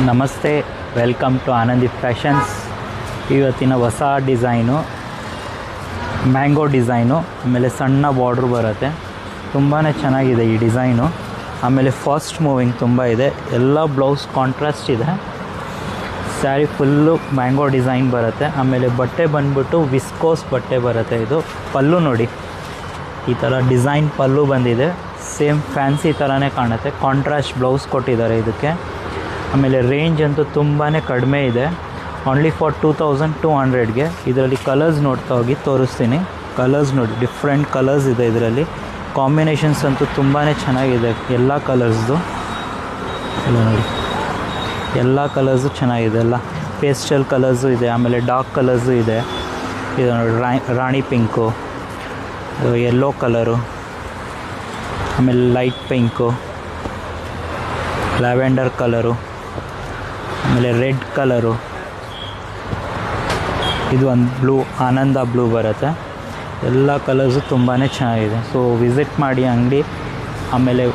ನಮಸ್ತೆ, welcome to Anandi fashions. ಇವತ್ತಿನ ಹೊಸ ಡಿಸೈನು ಮ್ಯಾಂಗೋ ಡಿಸೈನು, ಆಮೇಲೆ ಸಣ್ಣ ಬಾರ್ಡ್ರ್ ಬರುತ್ತೆ. ತುಂಬಾ ಚೆನ್ನಾಗಿದೆ ಈ ಡಿಸೈನು. ಆಮೇಲೆ ಫಾಸ್ಟ್ ಮೂವಿಂಗ್ ತುಂಬ ಇದೆ. ಎಲ್ಲ ಬ್ಲೌಸ್ ಕಾಂಟ್ರಾಸ್ಟ್ ಇದೆ. ಸ್ಯಾರಿ ಫುಲ್ಲು ಮ್ಯಾಂಗೋ ಡಿಸೈನ್ ಬರುತ್ತೆ. ಆಮೇಲೆ ಬಟ್ಟೆ ಬಂದ್ಬಿಟ್ಟು ವಿಸ್ಕೋಸ್ ಬಟ್ಟೆ ಬರುತ್ತೆ. ಇದು ಪಲ್ಲು ನೋಡಿ, ಈ ಥರ ಡಿಸೈನ್ ಪಲ್ಲು ಬಂದಿದೆ. ಸೇಮ್ ಫ್ಯಾನ್ಸಿ ಥರನೇ ಕಾಣುತ್ತೆ. ಕಾಂಟ್ರಾಸ್ಟ್ ಬ್ಲೌಸ್ ಕೊಟ್ಟಿದ್ದಾರೆ ಇದಕ್ಕೆ. ಆಮೇಲೆ ರೇಂಜ್ ಅಂತೂ ತುಂಬಾ ಕಡಿಮೆ ಇದೆ. ಓನ್ಲಿ ಫಾರ್ 2200ಗೆ. ಇದರಲ್ಲಿ ಕಲರ್ಸ್ ನೋಡ್ತಾ ಹೋಗಿ ತೋರಿಸ್ತೀನಿ. ಕಲರ್ಸ್ ನೋಡಿ, ಡಿಫ್ರೆಂಟ್ ಕಲರ್ಸ್ ಇದೆ ಇದರಲ್ಲಿ. ಕಾಂಬಿನೇಷನ್ಸ್ ಅಂತೂ ತುಂಬಾ ಚೆನ್ನಾಗಿದೆ. ಎಲ್ಲ ಕಲರ್ಸ್ದು ಎಲ್ಲ ನೋಡಿ, ಎಲ್ಲ ಕಲರ್ಸು ಚೆನ್ನಾಗಿದೆ. ಎಲ್ಲ ಪೇಸ್ಟಲ್ ಕಲರ್ಸು ಇದೆ, ಆಮೇಲೆ ಡಾರ್ಕ್ ಕಲರ್ಸು ಇದೆ. ಇದು ನೋಡಿ, ರಾಣಿ ಪಿಂಕು, ಯೆಲ್ಲೋ ಕಲರು, ಆಮೇಲೆ ಲೈಟ್ ಪಿಂಕು, ಲ್ಯಾವೆಂಡರ್ ಕಲರು, ಆಮೇಲೆ ರೆಡ್ ಕಲರು, ಇದು ಒಂದು ಬ್ಲೂ, ಆನಂದ ಬ್ಲೂ ಬರುತ್ತೆ. ಎಲ್ಲ ಕಲರ್ಸು ತುಂಬಾ ಚೆನ್ನಾಗಿದೆ. ಸೊ ವಿಸಿಟ್ ಮಾಡಿ ಅಂಗಡಿ. ಆಮೇಲೆ